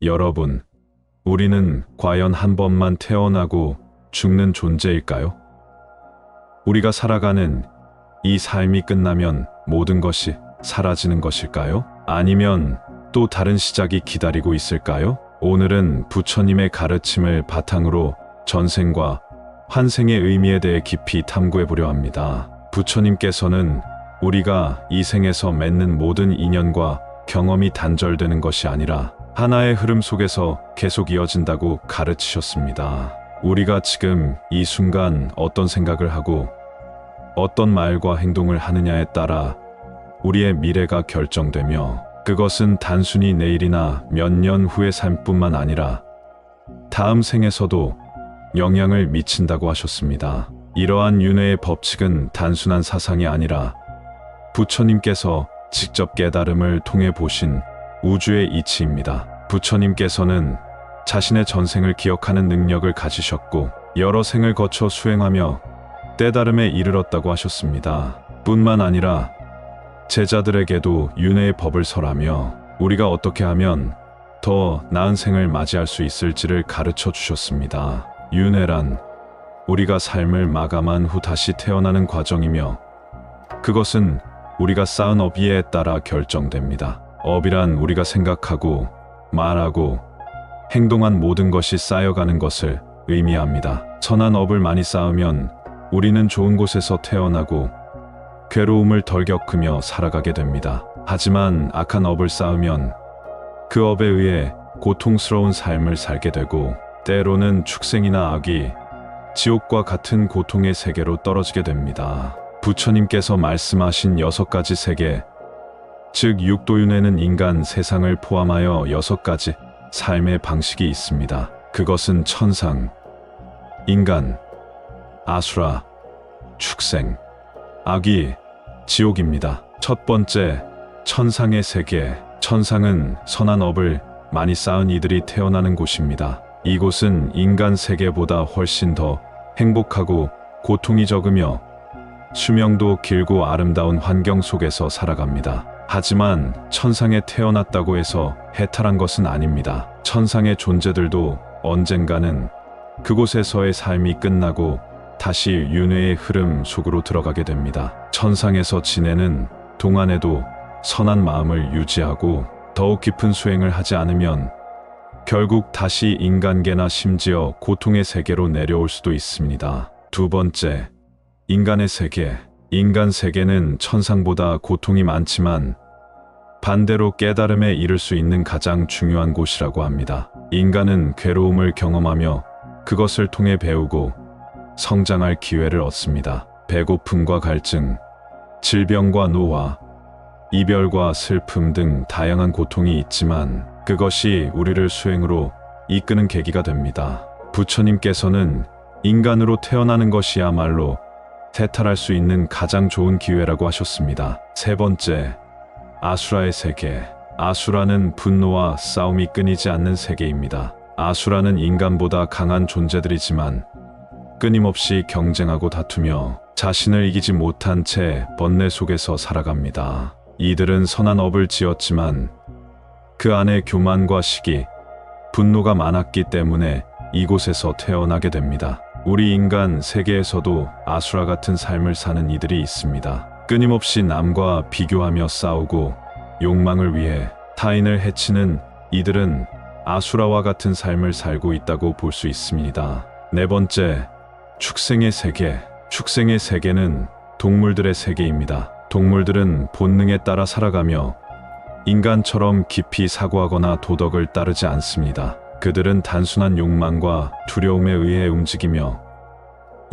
여러분, 우리는 과연 한 번만 태어나고 죽는 존재일까요? 우리가 살아가는 이 삶이 끝나면 모든 것이 사라지는 것일까요? 아니면 또 다른 시작이 기다리고 있을까요? 오늘은 부처님의 가르침을 바탕으로 전생과 환생의 의미에 대해 깊이 탐구해 보려 합니다. 부처님께서는 우리가 이 생에서 맺는 모든 인연과 경험이 단절되는 것이 아니라 하나의 흐름 속에서 계속 이어진다고 가르치셨습니다. 우리가 지금 이 순간 어떤 생각을 하고 어떤 말과 행동을 하느냐에 따라 우리의 미래가 결정되며, 그것은 단순히 내일이나 몇 년 후의 삶뿐만 아니라 다음 생에서도 영향을 미친다고 하셨습니다. 이러한 윤회의 법칙은 단순한 사상이 아니라 부처님께서 직접 깨달음을 통해 보신 우주의 이치입니다. 부처님께서는 자신의 전생을 기억하는 능력을 가지셨고 여러 생을 거쳐 수행하며 깨달음에 이르렀다고 하셨습니다. 뿐만 아니라 제자들에게도 윤회의 법을 설하며 우리가 어떻게 하면 더 나은 생을 맞이할 수 있을지를 가르쳐 주셨습니다. 윤회란 우리가 삶을 마감한 후 다시 태어나는 과정이며, 그것은 우리가 쌓은 업위에 따라 결정됩니다. 업이란 우리가 생각하고 말하고 행동한 모든 것이 쌓여가는 것을 의미합니다. 선한 업을 많이 쌓으면 우리는 좋은 곳에서 태어나고 괴로움을 덜 겪으며 살아가게 됩니다. 하지만 악한 업을 쌓으면 그 업에 의해 고통스러운 삶을 살게 되고 때로는 축생이나 악이 지옥과 같은 고통의 세계로 떨어지게 됩니다. 부처님께서 말씀하신 6가지 세계, 즉 육도윤회는 인간 세상을 포함하여 6가지 삶의 방식이 있습니다. 그것은 천상, 인간, 아수라, 축생, 악귀, 지옥입니다. 첫 번째, 천상의 세계. 천상은 선한 업을 많이 쌓은 이들이 태어나는 곳입니다. 이곳은 인간 세계보다 훨씬 더 행복하고 고통이 적으며 수명도 길고 아름다운 환경 속에서 살아갑니다. 하지만 천상에 태어났다고 해서 해탈한 것은 아닙니다. 천상의 존재들도 언젠가는 그곳에서의 삶이 끝나고 다시 윤회의 흐름 속으로 들어가게 됩니다. 천상에서 지내는 동안에도 선한 마음을 유지하고 더욱 깊은 수행을 하지 않으면 결국 다시 인간계나 심지어 고통의 세계로 내려올 수도 있습니다. 두 번째, 인간의 세계. 인간 세계는 천상보다 고통이 많지만 반대로 깨달음에 이를 수 있는 가장 중요한 곳이라고 합니다. 인간은 괴로움을 경험하며 그것을 통해 배우고 성장할 기회를 얻습니다. 배고픔과 갈증, 질병과 노화, 이별과 슬픔 등 다양한 고통이 있지만 그것이 우리를 수행으로 이끄는 계기가 됩니다. 부처님께서는 인간으로 태어나는 것이야말로 해탈할 수 있는 가장 좋은 기회라고 하셨습니다. 세 번째, 아수라의 세계. 아수라는 분노와 싸움이 끊이지 않는 세계입니다. 아수라는 인간보다 강한 존재들이지만 끊임없이 경쟁하고 다투며 자신을 이기지 못한 채 번뇌 속에서 살아갑니다. 이들은 선한 업을 지었지만 그 안에 교만과 시기, 분노가 많았기 때문에 이곳에서 태어나게 됩니다. 우리 인간 세계에서도 아수라 같은 삶을 사는 이들이 있습니다. 끊임없이 남과 비교하며 싸우고 욕망을 위해 타인을 해치는 이들은 아수라와 같은 삶을 살고 있다고 볼 수 있습니다. 네 번째, 축생의 세계. 축생의 세계는 동물들의 세계입니다. 동물들은 본능에 따라 살아가며 인간처럼 깊이 사고하거나 도덕을 따르지 않습니다. 그들은 단순한 욕망과 두려움에 의해 움직이며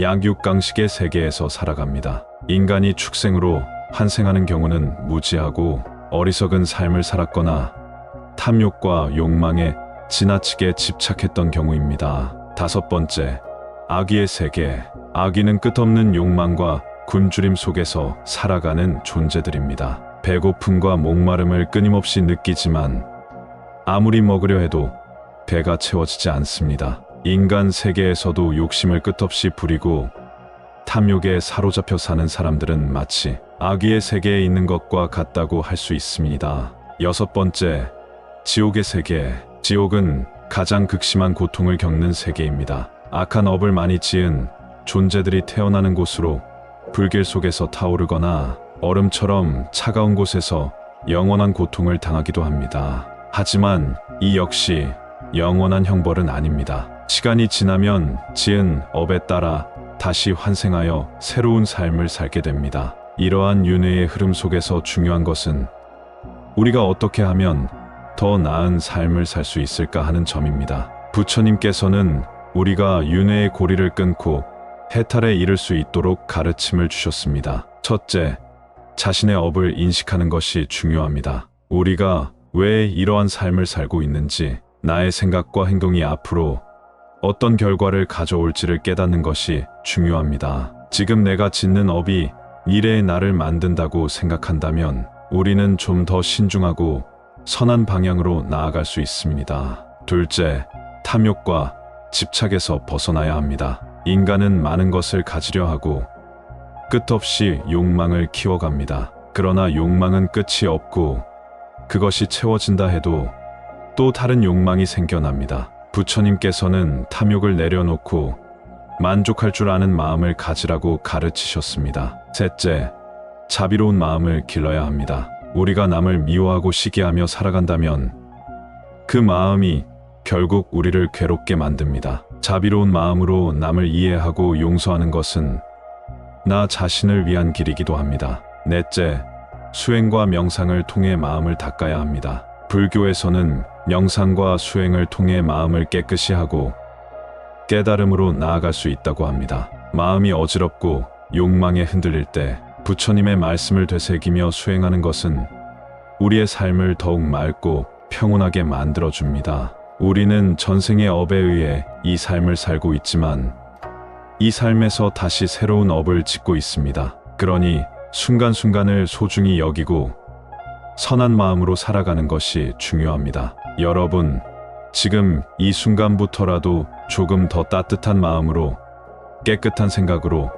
양육강식의 세계에서 살아갑니다. 인간이 축생으로 환생하는 경우는 무지하고 어리석은 삶을 살았거나 탐욕과 욕망에 지나치게 집착했던 경우입니다. 다섯 번째, 악귀의 세계. 악귀는 끝없는 욕망과 굶주림 속에서 살아가는 존재들입니다. 배고픔과 목마름을 끊임없이 느끼지만 아무리 먹으려 해도 배가 채워지지 않습니다. 인간 세계에서도 욕심을 끝없이 부리고 탐욕에 사로잡혀 사는 사람들은 마치 악귀의 세계에 있는 것과 같다고 할 수 있습니다. 여섯 번째, 지옥의 세계. 지옥은 가장 극심한 고통을 겪는 세계입니다. 악한 업을 많이 지은 존재들이 태어나는 곳으로 불길 속에서 타오르거나 얼음처럼 차가운 곳에서 영원한 고통을 당하기도 합니다. 하지만 이 역시 영원한 형벌은 아닙니다. 시간이 지나면 지은 업에 따라 다시 환생하여 새로운 삶을 살게 됩니다. 이러한 윤회의 흐름 속에서 중요한 것은 우리가 어떻게 하면 더 나은 삶을 살 수 있을까 하는 점입니다. 부처님께서는 우리가 윤회의 고리를 끊고 해탈에 이를 수 있도록 가르침을 주셨습니다. 첫째, 자신의 업을 인식하는 것이 중요합니다. 우리가 왜 이러한 삶을 살고 있는지, 나의 생각과 행동이 앞으로 어떤 결과를 가져올지를 깨닫는 것이 중요합니다. 지금 내가 짓는 업이 미래의 나를 만든다고 생각한다면 우리는 좀 더 신중하고 선한 방향으로 나아갈 수 있습니다. 둘째, 탐욕과 집착에서 벗어나야 합니다. 인간은 많은 것을 가지려 하고 끝없이 욕망을 키워갑니다. 그러나 욕망은 끝이 없고 그것이 채워진다 해도 또 다른 욕망이 생겨납니다. 부처님께서는 탐욕을 내려놓고 만족할 줄 아는 마음을 가지라고 가르치셨습니다. 셋째, 자비로운 마음을 길러야 합니다. 우리가 남을 미워하고 시기하며 살아간다면 그 마음이 결국 우리를 괴롭게 만듭니다. 자비로운 마음으로 남을 이해하고 용서하는 것은 나 자신을 위한 길이기도 합니다. 넷째, 수행과 명상을 통해 마음을 닦아야 합니다. 불교에서는 명상과 수행을 통해 마음을 깨끗이 하고 깨달음으로 나아갈 수 있다고 합니다. 마음이 어지럽고 욕망에 흔들릴 때 부처님의 말씀을 되새기며 수행하는 것은 우리의 삶을 더욱 맑고 평온하게 만들어줍니다. 우리는 전생의 업에 의해 이 삶을 살고 있지만 이 삶에서 다시 새로운 업을 짓고 있습니다. 그러니 순간순간을 소중히 여기고 선한 마음으로 살아가는 것이 중요합니다. 여러분, 지금 이 순간부터라도 조금 더 따뜻한 마음으로 깨끗한 생각으로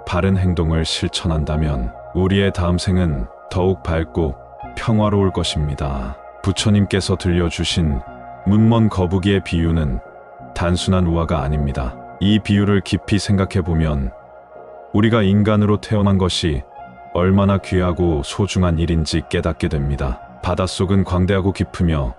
바른 행동을 실천한다면 우리의 다음 생은 더욱 밝고 평화로울 것입니다. 부처님께서 들려주신 문먼 거북이의 비유는 단순한 우화가 아닙니다. 이 비유를 깊이 생각해보면 우리가 인간으로 태어난 것이 얼마나 귀하고 소중한 일인지 깨닫게 됩니다. 바닷속은 광대하고 깊으며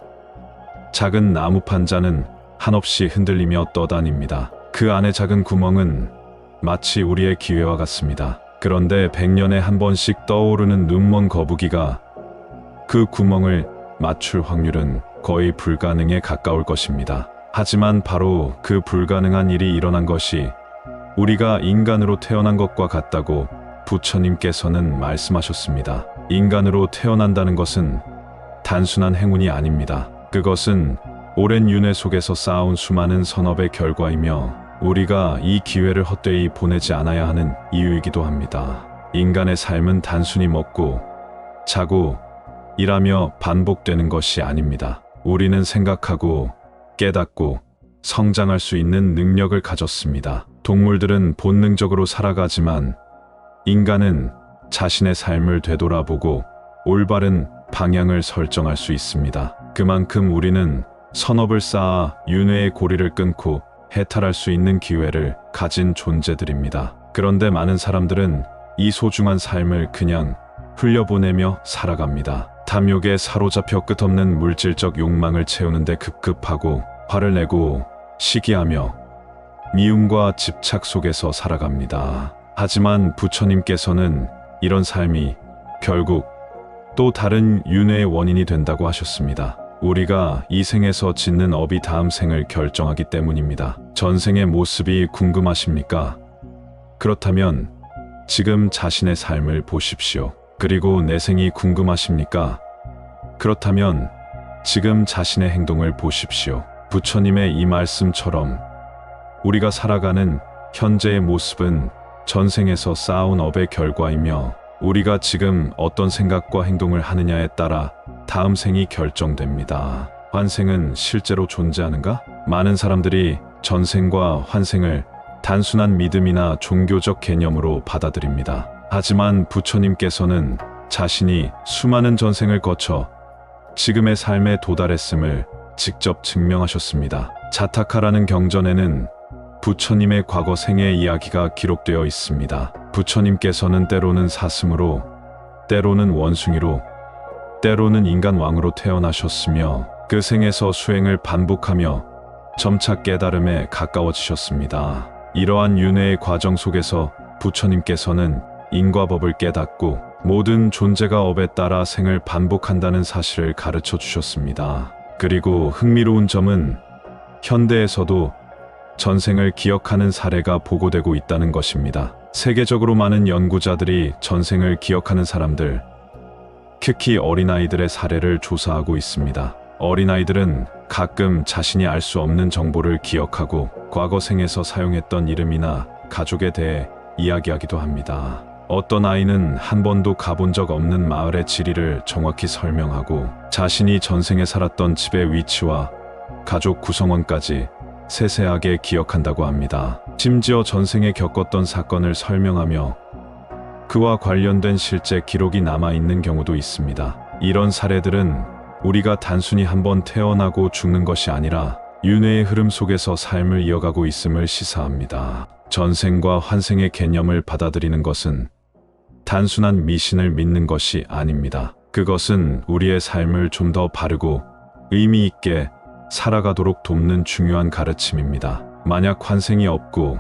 작은 나무 판자는 한없이 흔들리며 떠다닙니다. 그 안의 작은 구멍은 마치 우리의 기회와 같습니다. 그런데 100년에 한 번씩 떠오르는 눈먼 거북이가 그 구멍을 맞출 확률은 거의 불가능에 가까울 것입니다. 하지만 바로 그 불가능한 일이 일어난 것이 우리가 인간으로 태어난 것과 같다고 부처님께서는 말씀하셨습니다. 인간으로 태어난다는 것은 단순한 행운이 아닙니다. 그것은 오랜 윤회 속에서 쌓아온 수많은 선업의 결과이며 우리가 이 기회를 헛되이 보내지 않아야 하는 이유이기도 합니다. 인간의 삶은 단순히 먹고 자고 일하며 반복되는 것이 아닙니다. 우리는 생각하고 깨닫고 성장할 수 있는 능력을 가졌습니다. 동물들은 본능적으로 살아가지만 인간은 자신의 삶을 되돌아보고 올바른 방향을 설정할 수 있습니다. 그만큼 우리는 선업을 쌓아 윤회의 고리를 끊고 해탈할 수 있는 기회를 가진 존재들입니다. 그런데 많은 사람들은 이 소중한 삶을 그냥 흘려보내며 살아갑니다. 탐욕에 사로잡혀 끝없는 물질적 욕망을 채우는데 급급하고 화를 내고 시기하며 미움과 집착 속에서 살아갑니다. 하지만 부처님께서는 이런 삶이 결국 또 다른 윤회의 원인이 된다고 하셨습니다. 우리가 이 생에서 짓는 업이 다음 생을 결정하기 때문입니다. 전생의 모습이 궁금하십니까? 그렇다면 지금 자신의 삶을 보십시오. 그리고 내생이 궁금하십니까? 그렇다면 지금 자신의 행동을 보십시오. 부처님의 이 말씀처럼 우리가 살아가는 현재의 모습은 전생에서 쌓아온 업의 결과이며 우리가 지금 어떤 생각과 행동을 하느냐에 따라 다음 생이 결정됩니다. 환생은 실제로 존재하는가? 많은 사람들이 전생과 환생을 단순한 믿음이나 종교적 개념으로 받아들입니다. 하지만 부처님께서는 자신이 수많은 전생을 거쳐 지금의 삶에 도달했음을 직접 증명하셨습니다. 자타카라는 경전에는 부처님의 과거 생의 이야기가 기록되어 있습니다. 부처님께서는 때로는 사슴으로, 때로는 원숭이로, 때로는 인간 왕으로 태어나셨으며 그 생에서 수행을 반복하며 점차 깨달음에 가까워지셨습니다. 이러한 윤회의 과정 속에서 부처님께서는 인과법을 깨닫고 모든 존재가 업에 따라 생을 반복한다는 사실을 가르쳐 주셨습니다. 그리고 흥미로운 점은 현대에서도 전생을 기억하는 사례가 보고되고 있다는 것입니다. 세계적으로 많은 연구자들이 전생을 기억하는 사람들, 특히 어린아이들의 사례를 조사하고 있습니다. 어린아이들은 가끔 자신이 알 수 없는 정보를 기억하고 과거 생에서 사용했던 이름이나 가족에 대해 이야기하기도 합니다. 어떤 아이는 한 번도 가본 적 없는 마을의 지리를 정확히 설명하고 자신이 전생에 살았던 집의 위치와 가족 구성원까지 세세하게 기억한다고 합니다. 심지어 전생에 겪었던 사건을 설명하며 그와 관련된 실제 기록이 남아있는 경우도 있습니다. 이런 사례들은 우리가 단순히 한번 태어나고 죽는 것이 아니라 윤회의 흐름 속에서 삶을 이어가고 있음을 시사합니다. 전생과 환생의 개념을 받아들이는 것은 단순한 미신을 믿는 것이 아닙니다. 그것은 우리의 삶을 좀 더 바르고 의미 있게 살아가도록 돕는 중요한 가르침입니다. 만약 환생이 없고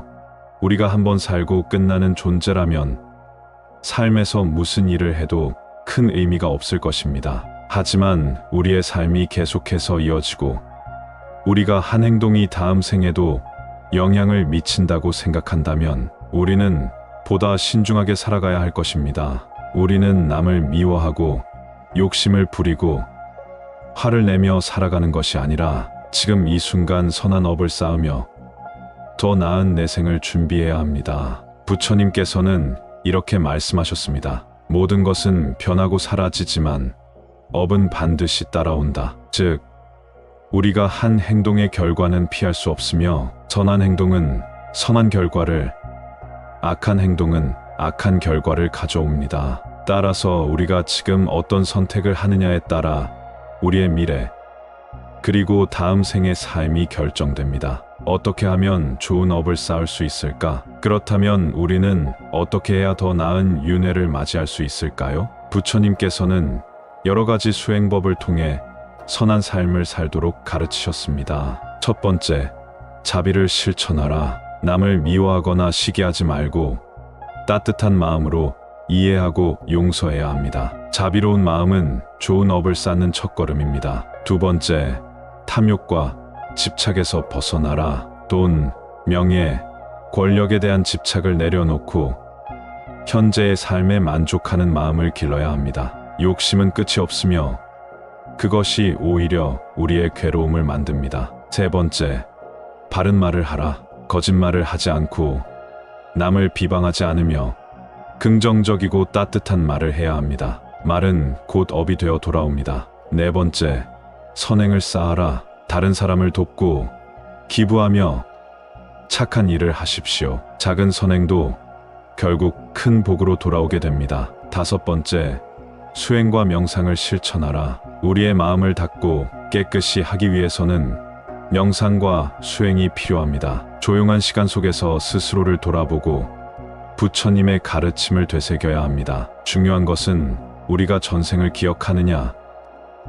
우리가 한번 살고 끝나는 존재라면 삶에서 무슨 일을 해도 큰 의미가 없을 것입니다. 하지만 우리의 삶이 계속해서 이어지고 우리가 한 행동이 다음 생에도 영향을 미친다고 생각한다면 우리는 보다 신중하게 살아가야 할 것입니다. 우리는 남을 미워하고 욕심을 부리고 화를 내며 살아가는 것이 아니라 지금 이 순간 선한 업을 쌓으며 더 나은 내생을 준비해야 합니다. 부처님께서는 이렇게 말씀하셨습니다. 모든 것은 변하고 사라지지만 업은 반드시 따라온다. 즉, 우리가 한 행동의 결과는 피할 수 없으며 선한 행동은 선한 결과를, 악한 행동은 악한 결과를 가져옵니다. 따라서 우리가 지금 어떤 선택을 하느냐에 따라 우리의 미래, 그리고 다음 생의 삶이 결정됩니다. 어떻게 하면 좋은 업을 쌓을 수 있을까? 그렇다면 우리는 어떻게 해야 더 나은 윤회를 맞이할 수 있을까요? 부처님께서는 여러 가지 수행법을 통해 선한 삶을 살도록 가르치셨습니다. 첫 번째, 자비를 실천하라. 남을 미워하거나 시기하지 말고 따뜻한 마음으로 이해하고 용서해야 합니다. 자비로운 마음은 좋은 업을 쌓는 첫걸음입니다. 두 번째, 탐욕과 집착에서 벗어나라. 돈, 명예, 권력에 대한 집착을 내려놓고 현재의 삶에 만족하는 마음을 길러야 합니다. 욕심은 끝이 없으며 그것이 오히려 우리의 괴로움을 만듭니다. 세 번째, 바른 말을 하라. 거짓말을 하지 않고 남을 비방하지 않으며 긍정적이고 따뜻한 말을 해야 합니다. 말은 곧 업이 되어 돌아옵니다. 네 번째, 선행을 쌓아라. 다른 사람을 돕고 기부하며 착한 일을 하십시오. 작은 선행도 결국 큰 복으로 돌아오게 됩니다. 다섯 번째, 수행과 명상을 실천하라. 우리의 마음을 닫고 깨끗이 하기 위해서는 명상과 수행이 필요합니다. 조용한 시간 속에서 스스로를 돌아보고 부처님의 가르침을 되새겨야 합니다. 중요한 것은 우리가 전생을 기억하느냐,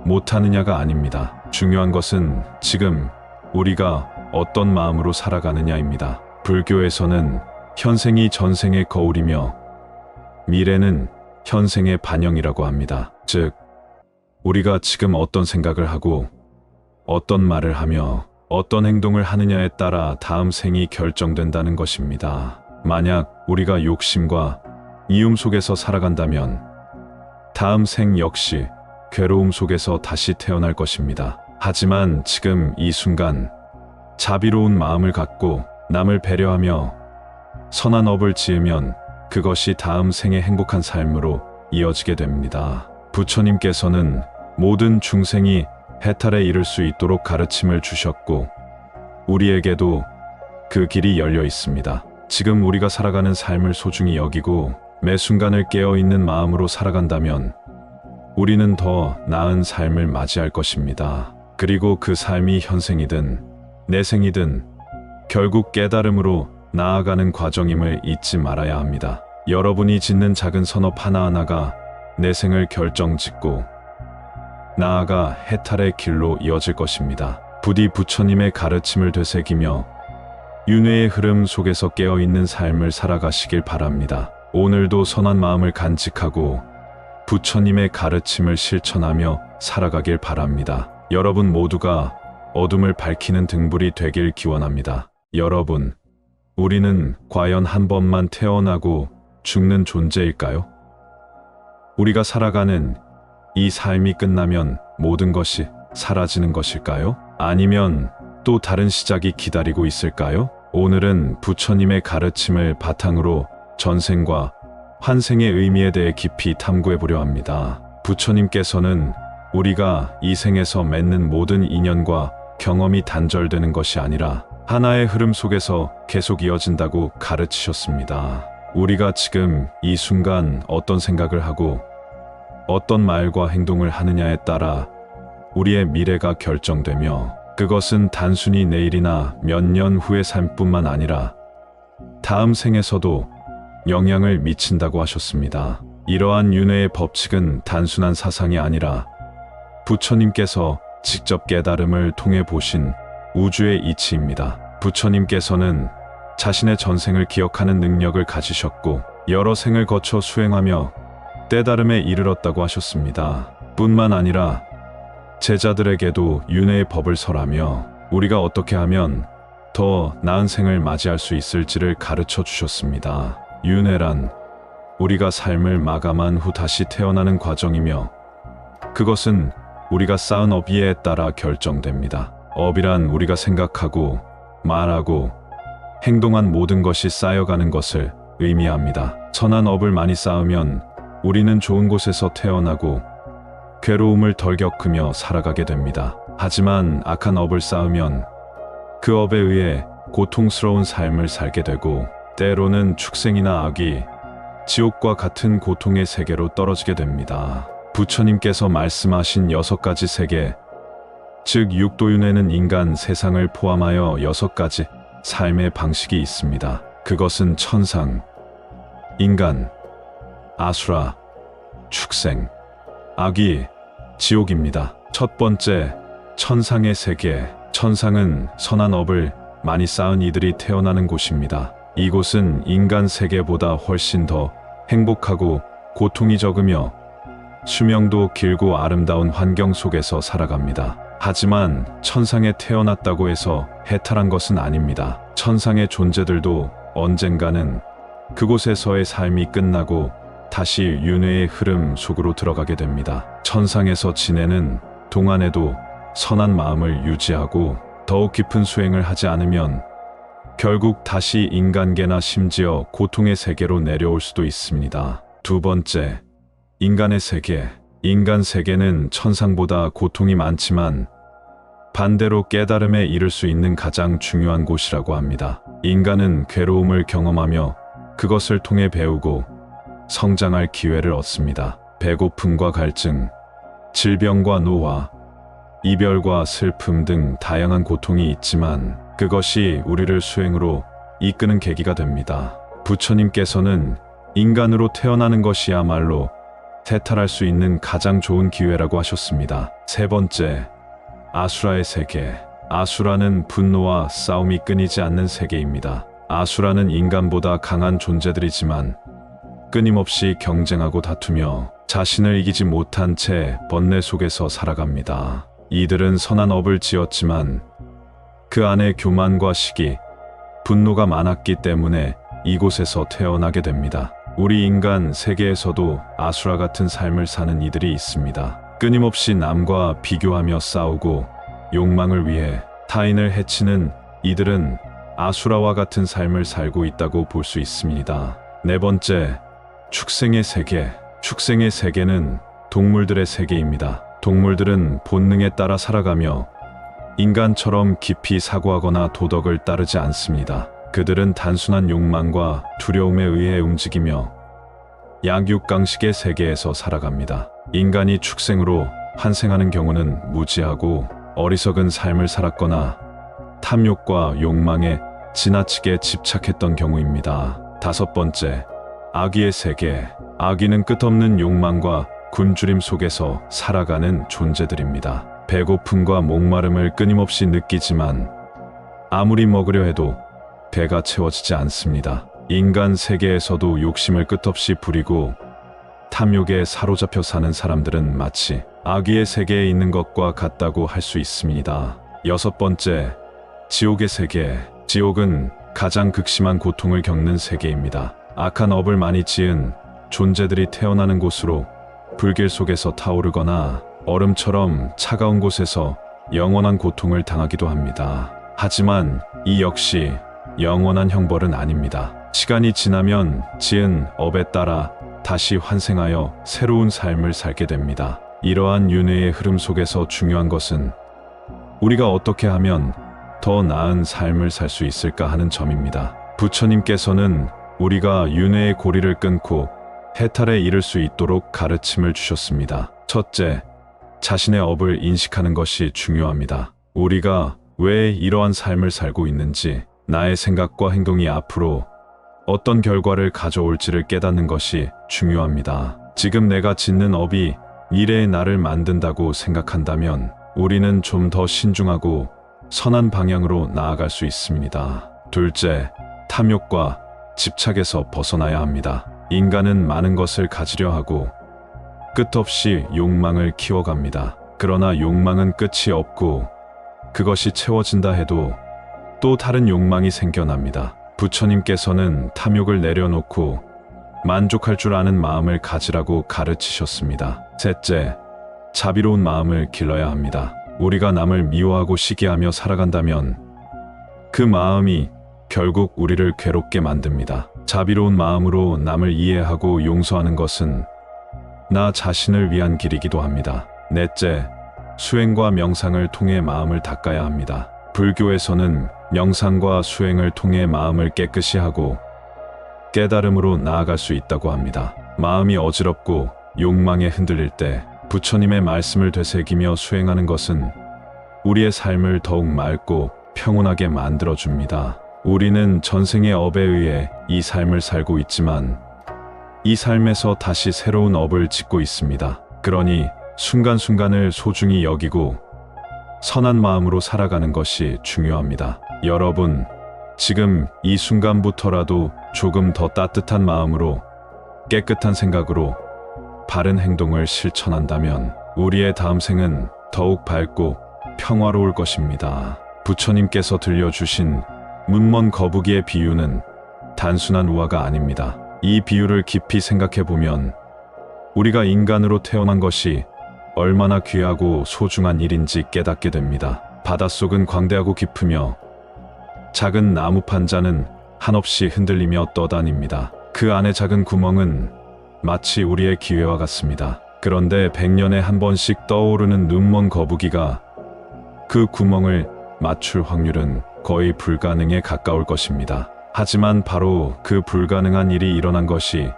못하느냐가 아닙니다. 중요한 것은 지금 우리가 어떤 마음으로 살아가느냐입니다. 불교에서는 현생이 전생의 거울이며 미래는 현생의 반영이라고 합니다. 즉, 우리가 지금 어떤 생각을 하고 어떤 말을 하며 어떤 행동을 하느냐에 따라 다음 생이 결정된다는 것입니다. 만약 우리가 욕심과 이움 속에서 살아간다면 다음 생 역시 괴로움 속에서 다시 태어날 것입니다. 하지만 지금 이 순간 자비로운 마음을 갖고 남을 배려하며 선한 업을 지으면 그것이 다음 생의 행복한 삶으로 이어지게 됩니다. 부처님께서는 모든 중생이 해탈에 이를 수 있도록 가르침을 주셨고 우리에게도 그 길이 열려 있습니다. 지금 우리가 살아가는 삶을 소중히 여기고 매 순간을 깨어있는 마음으로 살아간다면 우리는 더 나은 삶을 맞이할 것입니다. 그리고 그 삶이 현생이든 내생이든 결국 깨달음으로 나아가는 과정임을 잊지 말아야 합니다. 여러분이 짓는 작은 선업 하나하나가 내생을 결정짓고 나아가 해탈의 길로 이어질 것입니다. 부디 부처님의 가르침을 되새기며 윤회의 흐름 속에서 깨어있는 삶을 살아가시길 바랍니다. 오늘도 선한 마음을 간직하고 부처님의 가르침을 실천하며 살아가길 바랍니다. 여러분 모두가 어둠을 밝히는 등불이 되길 기원합니다. 여러분, 우리는 과연 한 번만 태어나고 죽는 존재일까요? 우리가 살아가는 이 삶이 끝나면 모든 것이 사라지는 것일까요? 아니면 또 다른 시작이 기다리고 있을까요? 오늘은 부처님의 가르침을 바탕으로 전생과 환생의 의미에 대해 깊이 탐구해 보려 합니다. 부처님께서는 우리가 이 생에서 맺는 모든 인연과 경험이 단절되는 것이 아니라 하나의 흐름 속에서 계속 이어진다고 가르치셨습니다. 우리가 지금 이 순간 어떤 생각을 하고 어떤 말과 행동을 하느냐에 따라 우리의 미래가 결정되며 그것은 단순히 내일이나 몇 년 후의 삶뿐만 아니라 다음 생에서도 영향을 미친다고 하셨습니다. 이러한 윤회의 법칙은 단순한 사상이 아니라 부처님께서 직접 깨달음을 통해 보신 우주의 이치입니다. 부처님께서는 자신의 전생을 기억하는 능력을 가지셨고 여러 생을 거쳐 수행하며 깨달음에 이르렀다고 하셨습니다. 뿐만 아니라 제자들에게도 윤회의 법을 설하며 우리가 어떻게 하면 더 나은 생을 맞이할 수 있을지를 가르쳐 주셨습니다. 윤회란 우리가 삶을 마감한 후 다시 태어나는 과정이며 그것은 우리가 쌓은 업위에 따라 결정됩니다. 업이란 우리가 생각하고 말하고 행동한 모든 것이 쌓여가는 것을 의미합니다. 선한 업을 많이 쌓으면 우리는 좋은 곳에서 태어나고 괴로움을 덜 겪으며 살아가게 됩니다. 하지만 악한 업을 쌓으면 그 업에 의해 고통스러운 삶을 살게 되고 때로는 축생이나 악이 지옥과 같은 고통의 세계로 떨어지게 됩니다. 부처님께서 말씀하신 6가지 세계, 즉 육도윤회는 인간 세상을 포함하여 6가지 삶의 방식이 있습니다. 그것은 천상, 인간, 아수라, 축생, 악귀, 지옥입니다. 첫 번째, 천상의 세계. 천상은 선한 업을 많이 쌓은 이들이 태어나는 곳입니다. 이곳은 인간 세계보다 훨씬 더 행복하고 고통이 적으며 수명도 길고 아름다운 환경 속에서 살아갑니다. 하지만 천상에 태어났다고 해서 해탈한 것은 아닙니다. 천상의 존재들도 언젠가는 그곳에서의 삶이 끝나고 다시 윤회의 흐름 속으로 들어가게 됩니다. 천상에서 지내는 동안에도 선한 마음을 유지하고 더욱 깊은 수행을 하지 않으면 결국 다시 인간계나 심지어 고통의 세계로 내려올 수도 있습니다. 두 번째, 인간의 세계. 인간 세계는 천상보다 고통이 많지만 반대로 깨달음에 이를 수 있는 가장 중요한 곳이라고 합니다. 인간은 괴로움을 경험하며 그것을 통해 배우고 성장할 기회를 얻습니다. 배고픔과 갈증, 질병과 노화, 이별과 슬픔 등 다양한 고통이 있지만 그것이 우리를 수행으로 이끄는 계기가 됩니다. 부처님께서는 인간으로 태어나는 것이야말로 해탈할 수 있는 가장 좋은 기회라고 하셨습니다. 세 번째, 아수라의 세계. 아수라는 분노와 싸움이 끊이지 않는 세계입니다. 아수라는 인간보다 강한 존재들이지만 끊임없이 경쟁하고 다투며 자신을 이기지 못한 채 번뇌 속에서 살아갑니다. 이들은 선한 업을 지었지만 그 안에 교만과 시기, 분노가 많았기 때문에 이곳에서 태어나게 됩니다. 우리 인간 세계에서도 아수라 같은 삶을 사는 이들이 있습니다. 끊임없이 남과 비교하며 싸우고 욕망을 위해 타인을 해치는 이들은 아수라와 같은 삶을 살고 있다고 볼 수 있습니다. 네 번째, 축생의 세계. 축생의 세계는 동물들의 세계입니다. 동물들은 본능에 따라 살아가며 인간처럼 깊이 사고하거나 도덕을 따르지 않습니다. 그들은 단순한 욕망과 두려움에 의해 움직이며 약육강식의 세계에서 살아갑니다. 인간이 축생으로 환생하는 경우는 무지하고 어리석은 삶을 살았거나 탐욕과 욕망에 지나치게 집착했던 경우입니다. 다섯 번째, 악의의 세계. 악의는 끝없는 욕망과 굶주림 속에서 살아가는 존재들입니다. 배고픔과 목마름을 끊임없이 느끼지만 아무리 먹으려 해도 배가 채워지지 않습니다. 인간 세계에서도 욕심을 끝없이 부리고 탐욕에 사로잡혀 사는 사람들은 마치 악의의 세계에 있는 것과 같다고 할 수 있습니다. 여섯 번째, 지옥의 세계. 지옥은 가장 극심한 고통을 겪는 세계입니다. 악한 업을 많이 지은 존재들이 태어나는 곳으로 불길 속에서 타오르거나 얼음처럼 차가운 곳에서 영원한 고통을 당하기도 합니다. 하지만 이 역시 영원한 형벌은 아닙니다. 시간이 지나면 지은 업에 따라 다시 환생하여 새로운 삶을 살게 됩니다. 이러한 윤회의 흐름 속에서 중요한 것은 우리가 어떻게 하면 더 나은 삶을 살 수 있을까 하는 점입니다. 부처님께서는 우리가 윤회의 고리를 끊고 해탈에 이를 수 있도록 가르침을 주셨습니다. 첫째, 자신의 업을 인식하는 것이 중요합니다. 우리가 왜 이러한 삶을 살고 있는지, 나의 생각과 행동이 앞으로 어떤 결과를 가져올지를 깨닫는 것이 중요합니다. 지금 내가 짓는 업이 미래의 나를 만든다고 생각한다면 우리는 좀 더 신중하고 선한 방향으로 나아갈 수 있습니다. 둘째, 탐욕과 집착에서 벗어나야 합니다. 인간은 많은 것을 가지려 하고 끝없이 욕망을 키워갑니다. 그러나 욕망은 끝이 없고 그것이 채워진다 해도 또 다른 욕망이 생겨납니다. 부처님께서는 탐욕을 내려놓고 만족할 줄 아는 마음을 가지라고 가르치셨습니다. 셋째, 자비로운 마음을 길러야 합니다. 우리가 남을 미워하고 시기하며 살아간다면 그 마음이 결국 우리를 괴롭게 만듭니다. 자비로운 마음으로 남을 이해하고 용서하는 것은 나 자신을 위한 길이기도 합니다. 넷째, 수행과 명상을 통해 마음을 닦아야 합니다. 불교에서는 명상과 수행을 통해 마음을 깨끗이 하고 깨달음으로 나아갈 수 있다고 합니다. 마음이 어지럽고 욕망에 흔들릴 때 부처님의 말씀을 되새기며 수행하는 것은 우리의 삶을 더욱 맑고 평온하게 만들어줍니다. 우리는 전생의 업에 의해 이 삶을 살고 있지만 이 삶에서 다시 새로운 업을 짓고 있습니다. 그러니 순간순간을 소중히 여기고 선한 마음으로 살아가는 것이 중요합니다. 여러분, 지금 이 순간부터라도 조금 더 따뜻한 마음으로 깨끗한 생각으로 바른 행동을 실천한다면 우리의 다음 생은 더욱 밝고 평화로울 것입니다. 부처님께서 들려주신 문먼 거북이의 비유는 단순한 우화가 아닙니다. 이 비유를 깊이 생각해보면 우리가 인간으로 태어난 것이 얼마나 귀하고 소중한 일인지 깨닫게 됩니다. 바닷속은 광대하고 깊으며 작은 나무 판자는 한없이 흔들리며 떠다닙니다. 그 안의 작은 구멍은 마치 우리의 기회와 같습니다. 그런데 100년에 한 번씩 떠오르는 눈먼 거북이가 그 구멍을 맞출 확률은 거의 불가능에 가까울 것입니다. 하지만 바로 그 불가능한 일이 일어난 것이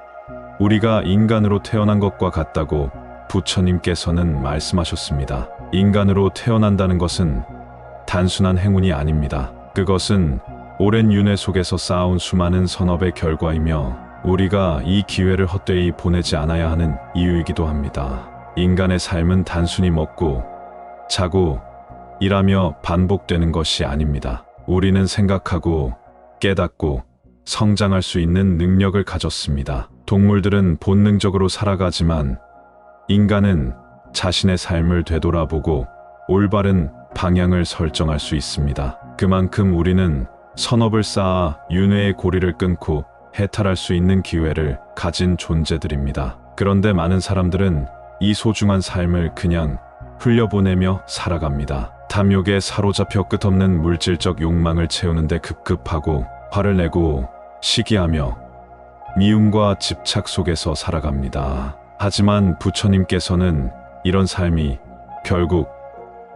우리가 인간으로 태어난 것과 같다고 부처님께서는 말씀하셨습니다. 인간으로 태어난다는 것은 단순한 행운이 아닙니다. 그것은 오랜 윤회 속에서 쌓아온 수많은 선업의 결과이며 우리가 이 기회를 헛되이 보내지 않아야 하는 이유이기도 합니다. 인간의 삶은 단순히 먹고 자고 일하며 반복되는 것이 아닙니다. 우리는 생각하고 깨닫고 성장할 수 있는 능력을 가졌습니다. 동물들은 본능적으로 살아가지만 인간은 자신의 삶을 되돌아보고 올바른 방향을 설정할 수 있습니다. 그만큼 우리는 선업을 쌓아 윤회의 고리를 끊고 해탈할 수 있는 기회를 가진 존재들입니다. 그런데 많은 사람들은 이 소중한 삶을 그냥 흘려보내며 살아갑니다. 탐욕에 사로잡혀 끝없는 물질적 욕망을 채우는데 급급하고 화를 내고 시기하며 미움과 집착 속에서 살아갑니다. 하지만 부처님께서는 이런 삶이 결국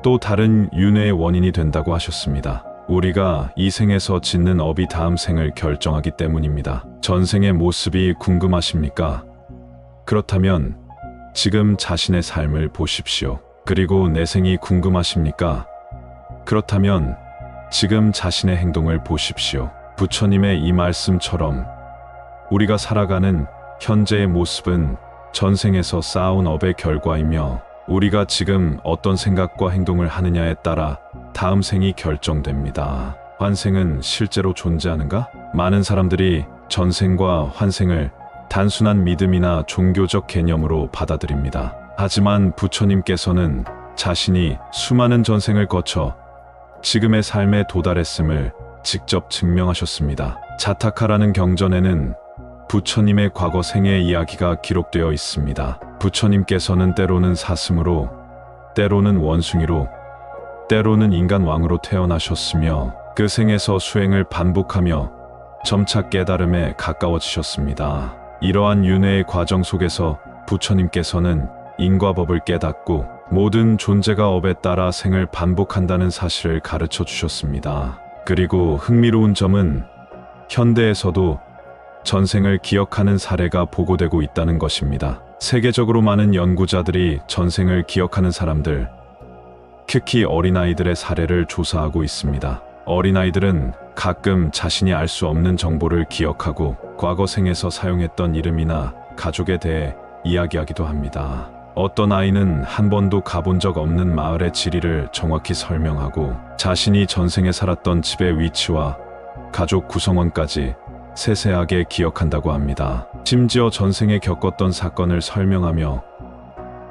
또 다른 윤회의 원인이 된다고 하셨습니다. 우리가 이 생에서 짓는 업이 다음 생을 결정하기 때문입니다. 전생의 모습이 궁금하십니까? 그렇다면 지금 자신의 삶을 보십시오. 그리고 내생이 궁금하십니까? 그렇다면 지금 자신의 행동을 보십시오. 부처님의 이 말씀처럼 우리가 살아가는 현재의 모습은 전생에서 쌓아온 업의 결과이며 우리가 지금 어떤 생각과 행동을 하느냐에 따라 다음 생이 결정됩니다. 환생은 실제로 존재하는가? 많은 사람들이 전생과 환생을 단순한 믿음이나 종교적 개념으로 받아들입니다. 하지만 부처님께서는 자신이 수많은 전생을 거쳐 지금의 삶에 도달했음을 직접 증명하셨습니다. 자타카라는 경전에는 부처님의 과거 생의 이야기가 기록되어 있습니다. 부처님께서는 때로는 사슴으로, 때로는 원숭이로, 때로는 인간 왕으로 태어나셨으며 그 생에서 수행을 반복하며 점차 깨달음에 가까워지셨습니다. 이러한 윤회의 과정 속에서 부처님께서는 인과법을 깨닫고 모든 존재가 업에 따라 생을 반복한다는 사실을 가르쳐 주셨습니다. 그리고 흥미로운 점은 현대에서도 전생을 기억하는 사례가 보고되고 있다는 것입니다. 세계적으로 많은 연구자들이 전생을 기억하는 사람들, 특히 어린아이들의 사례를 조사하고 있습니다. 어린아이들은 가끔 자신이 알 수 없는 정보를 기억하고 과거 생에서 사용했던 이름이나 가족에 대해 이야기하기도 합니다. 어떤 아이는 한 번도 가본 적 없는 마을의 지리를 정확히 설명하고 자신이 전생에 살았던 집의 위치와 가족 구성원까지 세세하게 기억한다고 합니다. 심지어 전생에 겪었던 사건을 설명하며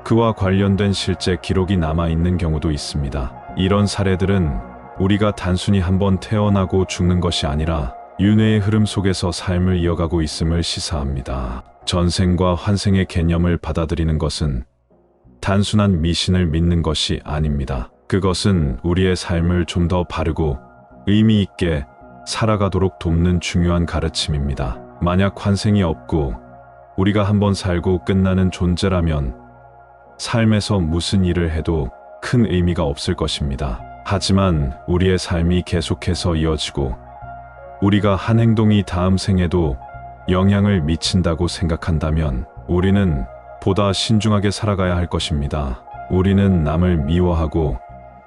그와 관련된 실제 기록이 남아있는 경우도 있습니다. 이런 사례들은 우리가 단순히 한번 태어나고 죽는 것이 아니라 윤회의 흐름 속에서 삶을 이어가고 있음을 시사합니다. 전생과 환생의 개념을 받아들이는 것은 단순한 미신을 믿는 것이 아닙니다. 그것은 우리의 삶을 좀 더 바르고 의미 있게 살아가도록 돕는 중요한 가르침입니다. 만약 환생이 없고 우리가 한번 살고 끝나는 존재라면 삶에서 무슨 일을 해도 큰 의미가 없을 것입니다. 하지만 우리의 삶이 계속해서 이어지고 우리가 한 행동이 다음 생에도 영향을 미친다고 생각한다면 우리는 보다 신중하게 살아가야 할 것입니다. 우리는 남을 미워하고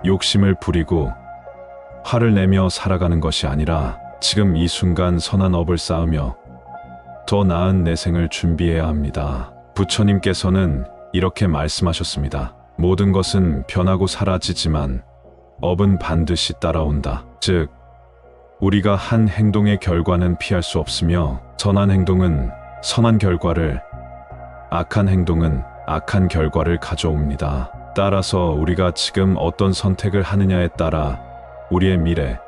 욕심을 부리고 화를 내며 살아가는 것이 아니라 지금 이 순간 선한 업을 쌓으며 더 나은 내생을 준비해야 합니다. 부처님께서는 이렇게 말씀하셨습니다. 모든 것은 변하고 사라지지만 업은 반드시 따라온다. 즉, 우리가 한 행동의 결과는 피할 수 없으며 선한 행동은 선한 결과를, 악한 행동은 악한 결과를 가져옵니다. 따라서 우리가 지금 어떤 선택을 하느냐에 따라 우리의 미래,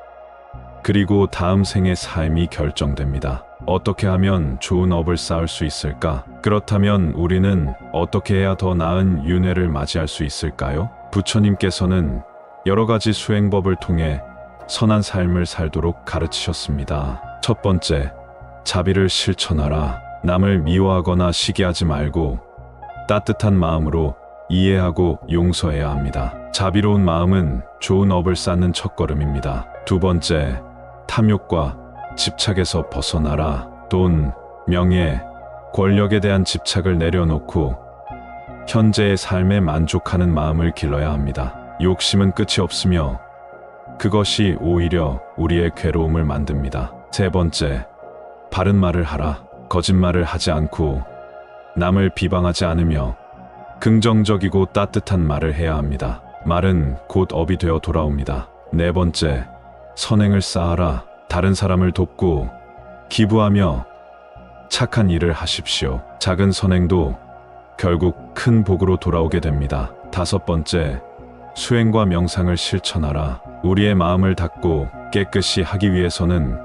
그리고 다음 생의 삶이 결정됩니다. 어떻게 하면 좋은 업을 쌓을 수 있을까? 그렇다면 우리는 어떻게 해야 더 나은 윤회를 맞이할 수 있을까요? 부처님께서는 여러 가지 수행법을 통해 선한 삶을 살도록 가르치셨습니다. 첫 번째, 자비를 실천하라. 남을 미워하거나 시기하지 말고 따뜻한 마음으로 이해하고 용서해야 합니다. 자비로운 마음은 좋은 업을 쌓는 첫걸음입니다. 두 번째, 탐욕과 집착에서 벗어나라. 돈, 명예, 권력에 대한 집착을 내려놓고 현재의 삶에 만족하는 마음을 길러야 합니다. 욕심은 끝이 없으며 그것이 오히려 우리의 괴로움을 만듭니다. 세 번째, 바른 말을 하라. 거짓말을 하지 않고 남을 비방하지 않으며 긍정적이고 따뜻한 말을 해야 합니다. 말은 곧 업이 되어 돌아옵니다. 네 번째, 선행을 쌓아라. 다른 사람을 돕고 기부하며 착한 일을 하십시오. 작은 선행도 결국 큰 복으로 돌아오게 됩니다. 다섯 번째, 수행과 명상을 실천하라. 우리의 마음을 닫고 깨끗이 하기 위해서는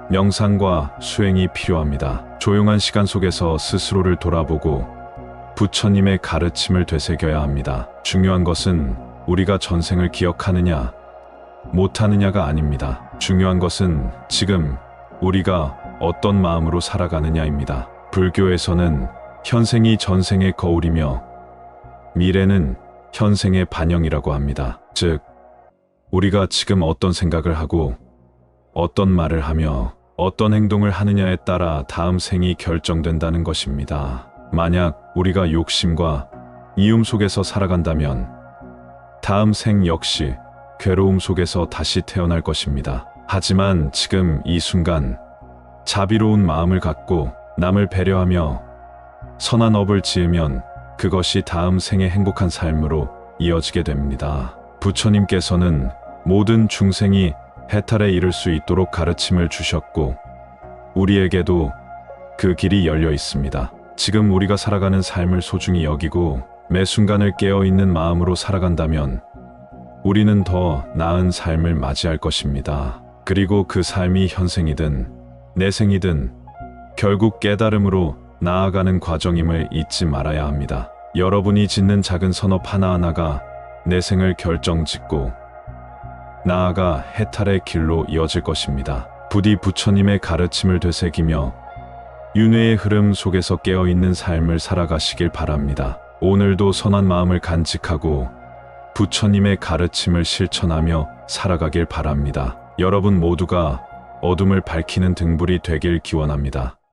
명상과 수행이 필요합니다. 조용한 시간 속에서 스스로를 돌아보고 부처님의 가르침을 되새겨야 합니다. 중요한 것은 우리가 전생을 기억하느냐, 못하느냐가 아닙니다. 중요한 것은 지금 우리가 어떤 마음으로 살아가느냐입니다. 불교에서는 현생이 전생의 거울이며 미래는 현생의 반영이라고 합니다. 즉, 우리가 지금 어떤 생각을 하고 어떤 말을 하며 어떤 행동을 하느냐에 따라 다음 생이 결정된다는 것입니다. 만약 우리가 욕심과 이움 속에서 살아간다면 다음 생 역시 괴로움 속에서 다시 태어날 것입니다. 하지만 지금 이 순간 자비로운 마음을 갖고 남을 배려하며 선한 업을 지으면 그것이 다음 생의 행복한 삶으로 이어지게 됩니다. 부처님께서는 모든 중생이 해탈에 이를 수 있도록 가르침을 주셨고 우리에게도 그 길이 열려 있습니다. 지금 우리가 살아가는 삶을 소중히 여기고 매 순간을 깨어있는 마음으로 살아간다면 우리는 더 나은 삶을 맞이할 것입니다. 그리고 그 삶이 현생이든 내생이든 결국 깨달음으로 나아가는 과정임을 잊지 말아야 합니다. 여러분이 짓는 작은 선업 하나하나가 내 생을 결정짓고 나아가 해탈의 길로 이어질 것입니다. 부디 부처님의 가르침을 되새기며 윤회의 흐름 속에서 깨어있는 삶을 살아가시길 바랍니다. 오늘도 선한 마음을 간직하고 부처님의 가르침을 실천하며 살아가길 바랍니다. 여러분 모두가 어둠을 밝히는 등불이 되길 기원합니다.